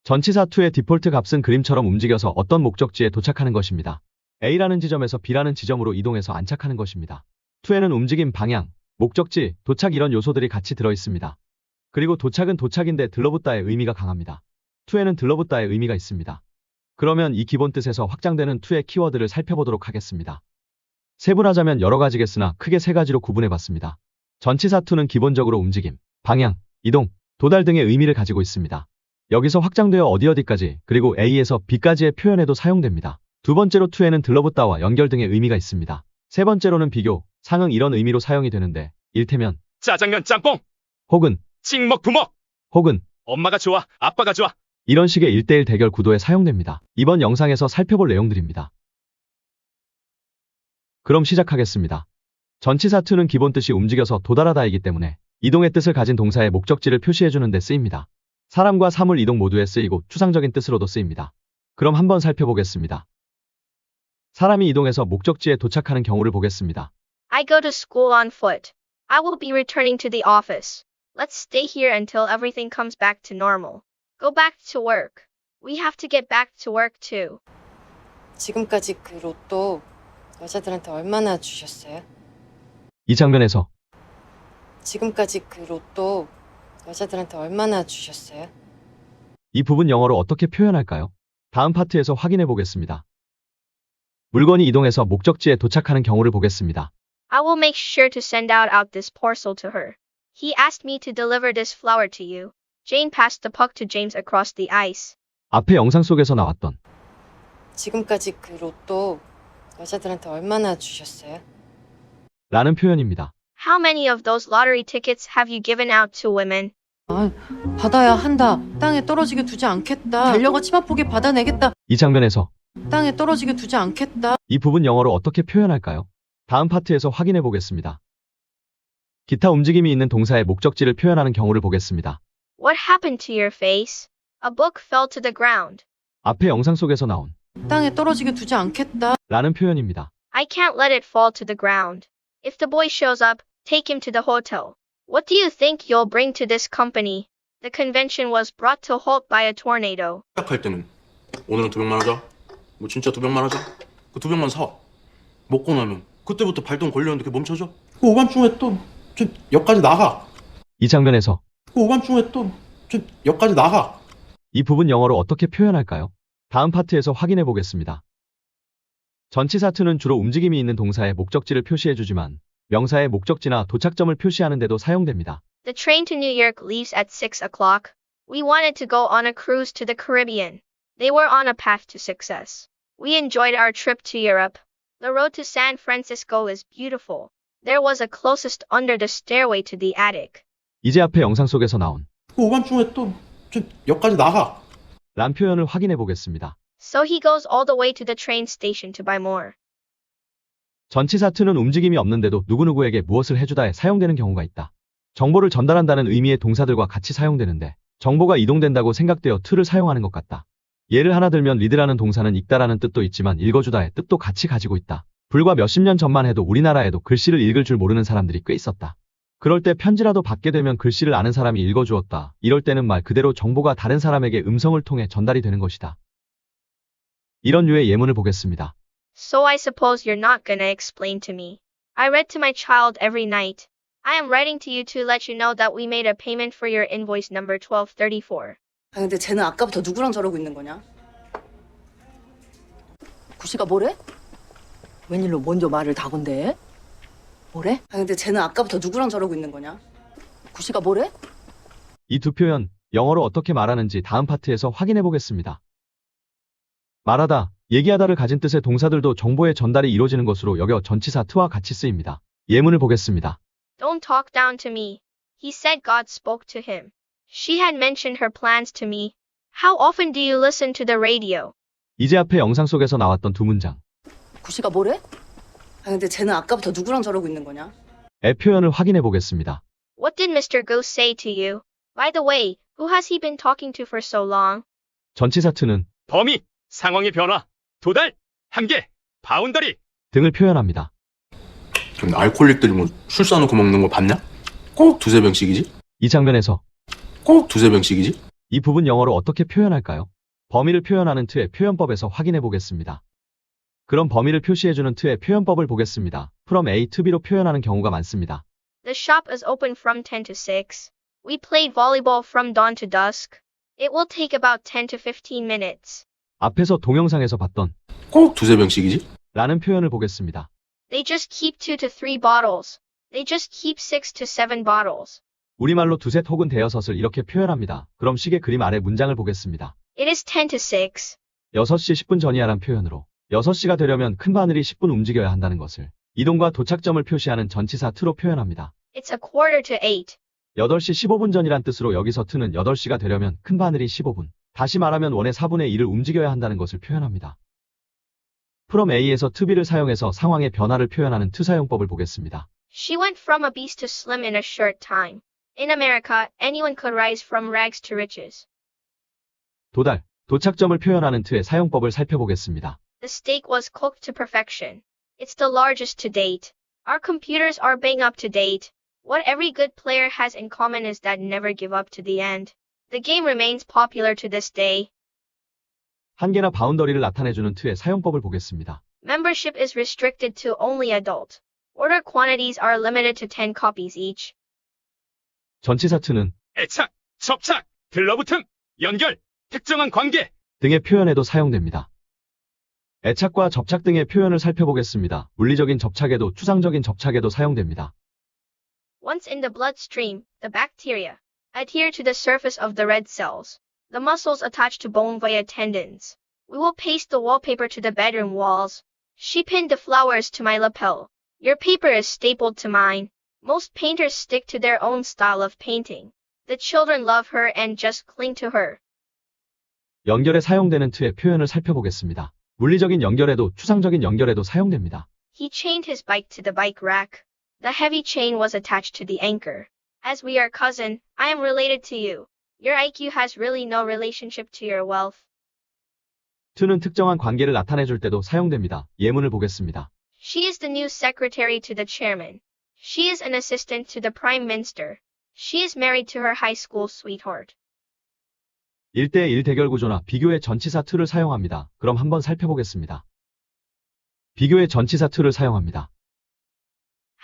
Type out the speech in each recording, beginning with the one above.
전치사2의 디폴트 값은 그림처럼 움직여서 어떤 목적지에 도착하는 것입니다. A라는 지점에서 B라는 지점으로 이동해서 안착하는 것입니다. 2에는 움직임, 방향, 목적지, 도착 이런 요소들이 같이 들어있습니다. 그리고 도착은 도착인데 들러붙다의 의미가 강합니다. 2에는 들러붙다의 의미가 있습니다. 그러면 이 기본 뜻에서 확장되는 2의 키워드를 살펴보도록 하겠습니다. 세분하자면 여러 가지겠으나 크게 세 가지로 구분해봤습니다. 전치사2는 기본적으로 움직임, 방향, 이동, 도달 등의 의미를 가지고 있습니다. 여기서 확장되어 어디까지 그리고 A에서 B까지의 표현에도 사용됩니다. 두 번째로 2에는 들러붙다와 연결 등의 의미가 있습니다. 세 번째로는 비교, 상응 이런 의미로 사용이 되는데 일테면 짜장면 짬뽕, 혹은 찍먹 부먹, 혹은 엄마가 좋아, 아빠가 좋아. 이런 식의 1:1 대결 구도에 사용됩니다. 이번 영상에서 살펴볼 내용들입니다. 그럼 시작하겠습니다. 전치사2는 기본 뜻이 움직여서 도달하다이기 때문에 이동의 뜻을 가진 동사의 목적지를 표시해주는 데 쓰입니다. 사람과 사물 이동 모두에 쓰이고 추상적인 뜻으로도 쓰입니다. 그럼 한번 살펴보겠습니다. 사람이 이동해서 목적지에 도착하는 경우를 보겠습니다. I go to school on foot. I will be returning to the office. Let's stay here until everything comes back to normal. Go back to work. We have to get back to work too. 지금까지 그 로또 여자들한테 얼마나 주셨어요? 이 장면에서 지금까지 그 로또 여자들한테 얼마나 주셨어요? 이 부분 영어로 어떻게 표현할까요? 다음 파트에서 확인해 보겠습니다. 물건이 이동해서 목적지에 도착하는 경우를 보겠습니다. I will make sure to send out this parcel to her. He asked me to deliver this flower to you. Jane passed the puck to James across the ice. 앞에 영상 속에서 나왔던 지금까지 그 로또 여자들한테 얼마나 주셨어요? 라는 표현입니다. How many of those lottery tickets have you given out to women? 받아야 한다. 땅에 떨어지게 두지 않겠다. 달려가 치마폭에 받아내겠다. 이 장면에서 땅에 떨어지게 두지 않겠다. 이 부분 영어로 어떻게 표현할까요? 다음 파트에서 확인해 보겠습니다. 기타 움직임이 있는 동사의 목적지를 표현하는 경우를 보겠습니다. What happened to your face? A book fell to the ground. 앞에 영상 속에서 나온 땅에 떨어지게 두지 않겠다. 라는 표현입니다. I can't let it fall to the ground. If the boy shows up, take him to the hotel. What do you think you'll bring to this company? The convention was brought to halt by a tornado. 시작할 때는 오늘은 200만 하자. 뭐 진짜 200만 하자. 그 200만 사. 먹고 나면 그때부터 발동 걸렸는데 그게 멈춰져? 그 오밤중에 또 저 역까지 나가. 이 장면에서 그 오밤중에 또 저 역까지 나가. 이 부분 영어로 어떻게 표현할까요? 다음 파트에서 확인해 보겠습니다. 전치사2는 주로 움직임이 있는 동사의 목적지를 표시해주지만 명사의 목적지나 도착점을 표시하는 데도 사용됩니다. The train to New York leaves at 6 o'clock. We wanted to go on a cruise to the Caribbean. They were on a path to success. We enjoyed our trip to Europe. The road to San Francisco is beautiful. There was a closest under the stairway to the attic. 이제 앞에 영상 속에서 나온 그 오밤중에 또 저 역까지 나가. 란 표현을 확인해 보겠습니다. So he goes all the way to the train station to buy more. 전치사2는 움직임이 없는데도 누구누구에게 무엇을 해주다에 사용되는 경우가 있다. 정보를 전달한다는 의미의 동사들과 같이 사용되는데 정보가 이동된다고 생각되어 to를 사용하는 것 같다. 예를 하나 들면 read라는 동사는 읽다라는 뜻도 있지만 읽어주다의 뜻도 같이 가지고 있다. 불과 몇십 년 전만 해도 우리나라에도 글씨를 읽을 줄 모르는 사람들이 꽤 있었다. 그럴 때 편지라도 받게 되면 글씨를 아는 사람이 읽어주었다. 이럴 때는 말 그대로 정보가 다른 사람에게 음성을 통해 전달이 되는 것이다. 이런 류의 예문을 보겠습니다. So I suppose you're not gonna explain to me. I read to my child every night. I am writing to you to let you know that we made a payment for your invoice number 1234. 근데 쟤는 아까부터 누구랑 저러고 있는 거냐? 구씨가 뭐래? 웬일로 먼저 말을 다 건데? 뭐래? 근데 쟤는 아까부터 누구랑 저러고 있는 거냐? 구씨가 뭐래? 이 두 표현 영어로 어떻게 말하는지 다음 파트에서 확인해 보겠습니다. 말하다, 얘기하다를 가진 뜻의 동사들도 정보의 전달이 이루어지는 것으로 여겨 전치사2와 같이 쓰입니다. 예문을 보겠습니다. Don't talk down to me. He said God spoke to him. She had mentioned her plans to me. How often do you listen to the radio? 이제 앞에 영상 속에서 나왔던 두 문장 구씨가 뭐래? 근데 쟤는 아까부터 누구랑 저러고 있는 거냐? 의 표현을 확인해 보겠습니다. What did Mr. Goose say to you? By the way, who has he been talking to for so long? 전치사2는 범위, 상황의 변화, 도달, 한계, 바운더리. 등을 표현합니다. 근데 알코올릭들이 뭐 술 싸놓고 먹는 거 봤냐? 꼭 두세 병씩이지? 이 장면에서 꼭 두세 병씩이지? 이 부분 영어로 어떻게 표현할까요? 범위를 표현하는 트의 표현법에서 확인해 보겠습니다. 그럼 범위를 표시해주는 트의 표현법을 보겠습니다. from A to B로 표현하는 경우가 많습니다. The shop is open from 10 to 6. We played volleyball from dawn to dusk. It will take about 10 to 15 minutes. 앞에서 동영상에서 봤던 꼭 두세 병씩이지? 라는 표현을 보겠습니다. They just keep 2 to 3 bottles. They just keep 6 to 7 bottles. 우리말로 두셋 혹은 대여섯을 이렇게 표현합니다. 그럼 시계 그림 아래 문장을 보겠습니다. It is 10 to 6. 6시 10분 전이야란 표현으로 6시가 되려면 큰 바늘이 10분 움직여야 한다는 것을 이동과 도착점을 표시하는 전치사 to로 표현합니다. It's a quarter to 8. 8시 15분 전이란 뜻으로 여기서 to는 8시가 되려면 큰 바늘이 15분, 다시 말하면 원의 4분의 1을 움직여야 한다는 것을 표현합니다. from A에서 to B를 사용해서 상황의 변화를 표현하는 to 사용법을 보겠습니다. She went from obese to slim in a short time. In America, anyone could rise from rags to riches. 도달, 도착점을 표현하는 to의 사용법을 살펴보겠습니다. The steak was cooked to perfection. It's the largest to date. Our computers are bang up to date. What every good player has in common is that never give up to the end. The game remains popular to this day. 한계나 바운더리를 나타내주는 to의 사용법을 보겠습니다. Membership is restricted to only adult. Order quantities are limited to 10 copies each. 전치사 to는 애착, 접착, 들러붙음, 연결, 특정한 관계. 등의 표현에도 사용됩니다. 애착과 접착 등의 표현을 살펴보겠습니다. 물리적인 접착에도 추상적인 접착에도 사용됩니다. Once in the bloodstream, the bacteria adhere to the surface of the red cells. The muscles attach to bone via tendons. We will paste the wallpaper to the bedroom walls. She pinned the flowers to my lapel. Your paper is stapled to mine. Most painters stick to their own style of painting. The children love her and just cling to her. 연결에 사용되는 to의 표현을 살펴보겠습니다. 물리적인 연결에도 추상적인 연결에도 사용됩니다. He chained his bike to the bike rack. The heavy chain was attached to the anchor. As we are cousin, I am related to you. Your IQ has really no relationship to your wealth. to는 특정한 관계를 나타내줄 때도 사용됩니다. 예문을 보겠습니다. She is the new secretary to the chairman. She is an assistant to the prime minister. She is married to her high school sweetheart. 1대1 대결 구조나 비교의 전치사 to를 사용합니다. 그럼 한번 살펴보겠습니다. 비교의 전치사 to를 사용합니다.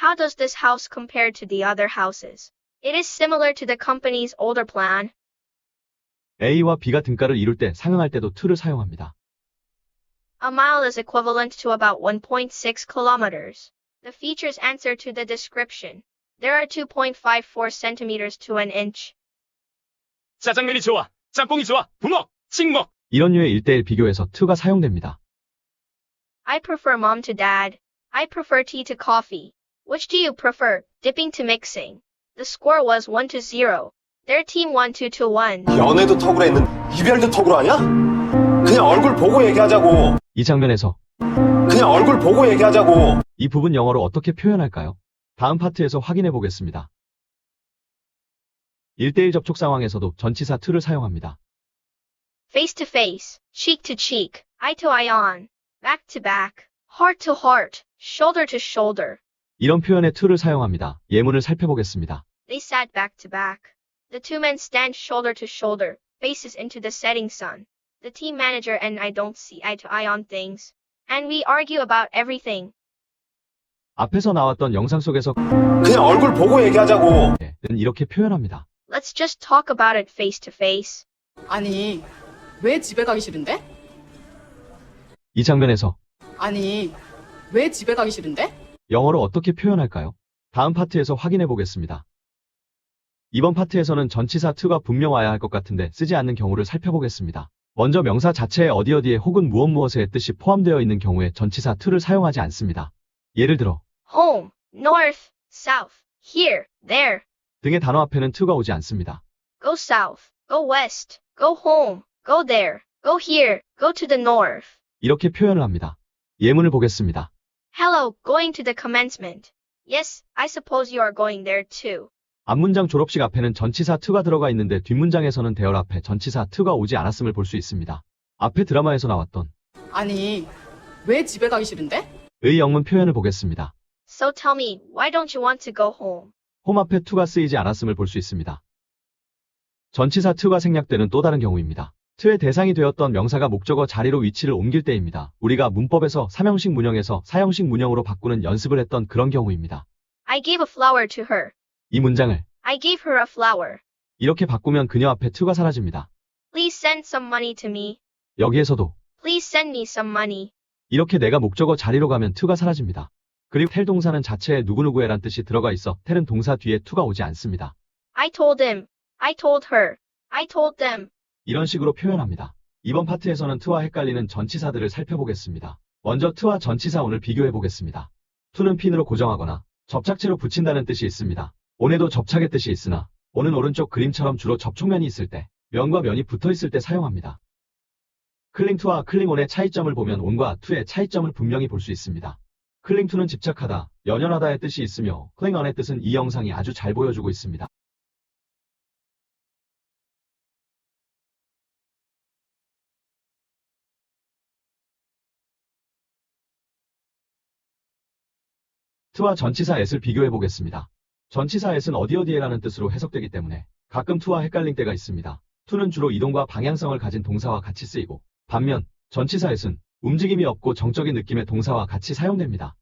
How does this house compare to the other houses? It is similar to the company's older plan. A와 B가 등가를 이룰 때 상응할 때도 to를 사용합니다. A mile is equivalent to about 1.6 kilometers. The features answer to the description. There are 2.54 centimeters to an inch. 짜장면이 좋아, 짬뽕이 좋아, 부먹, 찍먹. 이런 류의 1대1 비교에서 to가 사용됩니다. I prefer mom to dad. I prefer tea to coffee. Which do you prefer, dipping to mixing? The score was 1 to 0. Their team won 2 to 1. 연애도 턱으로 했는 이별도 턱으로 하냐? 그냥 얼굴 보고 얘기하자고. 이 장면에서 그냥 얼굴 보고 얘기하자고. 이 부분 영어로 어떻게 표현할까요? 다음 파트에서 확인해 보겠습니다. 1대1 접촉 상황에서도 전치사 to를 사용합니다. Face to face, cheek to cheek, eye to eye on, back to back, heart to heart, shoulder to shoulder. 이런 표현의 to를 사용합니다. 예문을 살펴보겠습니다. They sat back to back. The two men stand shoulder to shoulder, faces into the setting sun. The team manager and I don't see eye to eye on things. And we argue about everything. 앞에서 나왔던 영상 속에서 그냥 얼굴 보고 얘기하자고. 는 이렇게 표현합니다. Let's just talk about it face to face. 아니, 왜 집에 가기 싫은데? 이 장면에서 아니, 왜 집에 가기 싫은데? 영어로 어떻게 표현할까요? 다음 파트에서 확인해 보겠습니다. 이번 파트에서는 전치사 to가 분명 와야 할 것 같은데 쓰지 않는 경우를 살펴보겠습니다. 먼저 명사 자체에 어디어디에 혹은 무엇무엇의 뜻이 포함되어 있는 경우에 전치사 to를 사용하지 않습니다. 예를 들어 Home, north, south, here, there. 등의 단어 앞에는 to가 오지 않습니다. Go south, go west, go home, go there, go here, go to the north. 이렇게 표현을 합니다. 예문을 보겠습니다. Hello, going to the commencement. Yes, I suppose you are going there too. 앞문장 졸업식 앞에는 전치사 to가 들어가 있는데 뒷문장에서는 대열 앞에 전치사 to가 오지 않았음을 볼 수 있습니다. 앞에 드라마에서 나왔던 아니, 왜 집에 가기 싫은데? 의 영문 표현을 보겠습니다. So tell me, why don't you want to go home? 홈 앞에 to가 쓰이지 않았음을 볼 수 있습니다. 전치사 to가 생략되는 또 다른 경우입니다. to의 대상이 되었던 명사가 목적어 자리로 위치를 옮길 때입니다. 우리가 문법에서 3형식 문형에서 4형식 문형으로 바꾸는 연습을 했던 그런 경우입니다. I gave a flower to her. 이 문장을 I gave her a flower. 이렇게 바꾸면 그녀 앞에 to가 사라집니다. Please send some money to me. 여기에서도 Please send me some money. 이렇게 내가 목적어 자리로 가면 to가 사라집니다. 그리고 텔 동사는 자체에 누구누구해란 뜻이 들어가 있어 텔은 동사 뒤에 to가 오지 않습니다. I told him. I told her. I told them. 이런 식으로 표현합니다. 이번 파트에서는 to와 헷갈리는 전치사들을 살펴보겠습니다. 먼저 to와 전치사 on을 비교해 보겠습니다. to는 핀으로 고정하거나 접착제로 붙인다는 뜻이 있습니다. on에도 접착의 뜻이 있으나 on은 오른쪽 그림처럼 주로 접촉면이 있을 때, 면과 면이 붙어 있을 때 사용합니다. 클링 to와 클링 on의 차이점을 보면 on과 to의 차이점을 분명히 볼 수 있습니다. 클링 to는 집착하다, 연연하다의 뜻이 있으며 클링 on의 뜻은 이 영상이 아주 잘 보여주고 있습니다. to와 전치사 at을 비교해 보겠습니다. 전치사 at은 어디어디에라는 뜻으로 해석되기 때문에 가끔 to와 헷갈릴 때가 있습니다. to는 주로 이동과 방향성을 가진 동사와 같이 쓰이고 반면 전치사 at은 움직임이 없고 정적인 느낌의 동사와 같이 사용됩니다.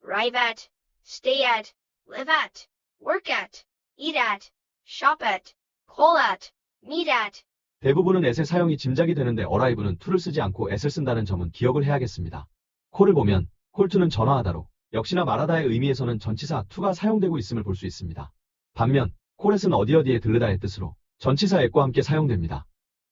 Arrive at. Stay at. Live at. Work at. Eat at. Shop at. Call at. Meet at. 대부분은 at의 사용이 짐작이 되는데 arrive는 to를 쓰지 않고 at을 쓴다는 점은 기억을 해야겠습니다. call을 보면 call to는 전화하다로 역시나 말하다의 의미에서는 전치사 to가 사용되고 있음을 볼 수 있습니다. 반면 callet은 어디어디에 들르다의 뜻으로 전치사 at과 함께 사용됩니다.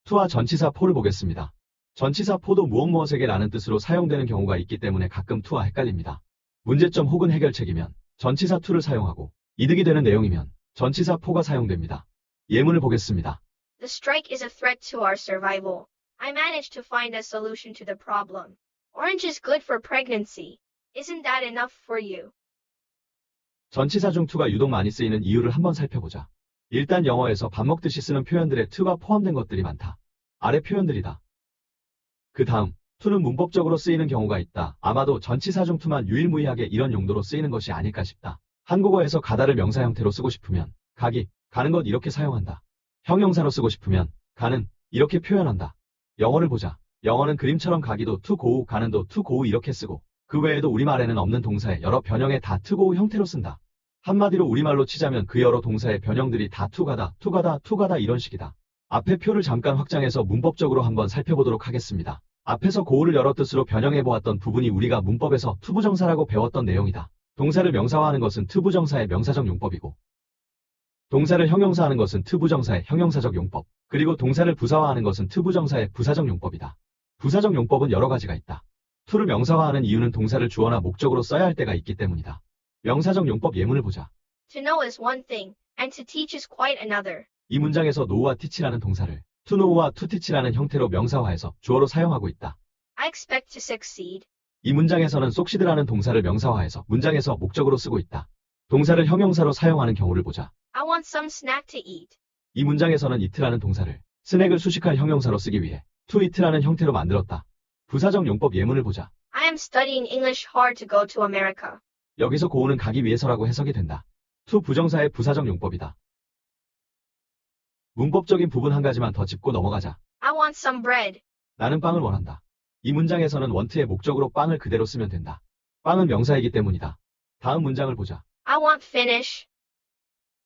to와 전치사 for를 보겠습니다. 전치사 for도 무엇무엇에게 라는 뜻으로 사용되는 경우가 있기 때문에 가끔 to와 헷갈립니다. 문제점 혹은 해결책이면 전치사 to를 사용하고 이득이 되는 내용이면 전치사 for가 사용됩니다. 예문을 보겠습니다. The strike is a threat to our survival. I managed to find a solution to the problem. Orange is good for pregnancy. Isn't that enough for you? 전치사 중 to가 유독 많이 쓰이는 이유를 한번 살펴보자. 일단 영어에서 밥 먹듯이 쓰는 표현들에 to가 포함된 것들이 많다. 아래 표현들이다. 그 다음, to는 문법적으로 쓰이는 경우가 있다. 아마도 전치사 중 to만 유일무이하게 이런 용도로 쓰이는 것이 아닐까 싶다. 한국어에서 가다를 명사 형태로 쓰고 싶으면 가기, 가는 것 이렇게 사용한다. 형용사로 쓰고 싶으면 가는, 이렇게 표현한다. 영어를 보자. 영어는 그림처럼 가기도 to go, 가는도 to go 이렇게 쓰고 그 외에도 우리말에는 없는 동사의 여러 변형에 다 to go 형태로 쓴다. 한마디로 우리말로 치자면 그 여러 동사의 변형들이 다 to 가다, to 가다, to 가다 이런 식이다. 앞에 표를 잠깐 확장해서 문법적으로 한번 살펴보도록 하겠습니다. 앞에서 go를 여러 뜻으로 변형해보았던 부분이 우리가 문법에서 to 부정사라고 배웠던 내용이다. 동사를 명사화하는 것은 to 부정사의 명사적 용법이고 동사를 형용사하는 것은 to 부정사의 형용사적 용법, 그리고 동사를 부사화하는 것은 to 부정사의 부사적 용법이다. 부사적 용법은 여러 가지가 있다. to를 명사화하는 이유는 동사를 주어나 목적으로 써야 할 때가 있기 때문이다. 명사적 용법 예문을 보자. To know is one thing, and to teach is quite another. 이 문장에서 know와 teach라는 동사를 to know와 to teach라는 형태로 명사화해서 주어로 사용하고 있다. I expect to succeed. 이 문장에서는 succeed라는 동사를 명사화해서 문장에서 목적으로 쓰고 있다. 동사를 형용사로 사용하는 경우를 보자. I want some snack to eat. 이 문장에서는 eat라는 동사를 스낵을 수식할 형용사로 쓰기 위해 to eat라는 형태로 만들었다. 부사적 용법 예문을 보자. I am studying English hard to go to America. 여기서 go는 가기 위해서라고 해석이 된다. to 부정사의 부사적 용법이다. 문법적인 부분 한 가지만 더 짚고 넘어가자. I want some bread. 나는 빵을 원한다. 이 문장에서는 want의 목적으로 빵을 그대로 쓰면 된다. 빵은 명사이기 때문이다. 다음 문장을 보자. I want finish.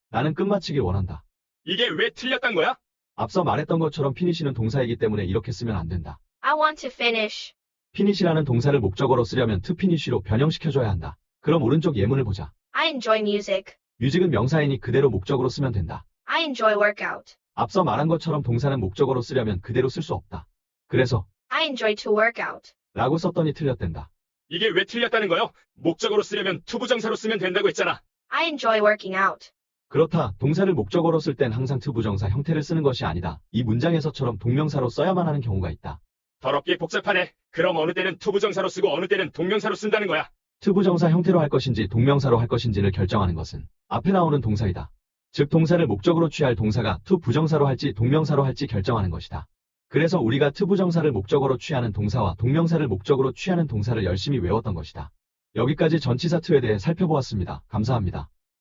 나는 끝마치길 원한다. 이게 왜 틀렸단 거야? 앞서 말했던 것처럼 finish는 동사이기 때문에 이렇게 쓰면 안 된다. I want to finish. finish라는 동사를 목적어로 쓰려면 to finish로 변형시켜줘야 한다. 그럼 오른쪽 예문을 보자. I enjoy music. 뮤직은 명사이니 그대로 목적으로 쓰면 된다. I enjoy workout. 앞서 말한 것처럼 동사는 목적어로 쓰려면 그대로 쓸 수 없다. 그래서 I enjoy to work out. 라고 썼더니 틀렸댄다. 이게 왜 틀렸다는 거요? 목적으로 쓰려면 to 부정사로 쓰면 된다고 했잖아. I enjoy working out. 그렇다. 동사를 목적어로 쓸 땐 항상 to 부정사 형태를 쓰는 것이 아니다. 이 문장에서처럼 동명사로 써야만 하는 경우가 있다. 더럽게 복잡하네. 그럼 어느 때는 to 부정사로 쓰고 어느 때는 동명사로 쓴다는 거야. to 부정사 형태로 할 것인지 동명사로 할 것인지를 결정하는 것은 앞에 나오는 동사이다. 즉 동사를 목적으로 취할 동사가 to 부정사로 할지 동명사로 할지 결정하는 것이다. 그래서 우리가 to 부정사를 목적어로 취하는 동사와 동명사를 목적으로 취하는 동사를 열심히 외웠던 것이다. 여기까지 전치사 to에 대해 살펴보았습니다. 감사합니다.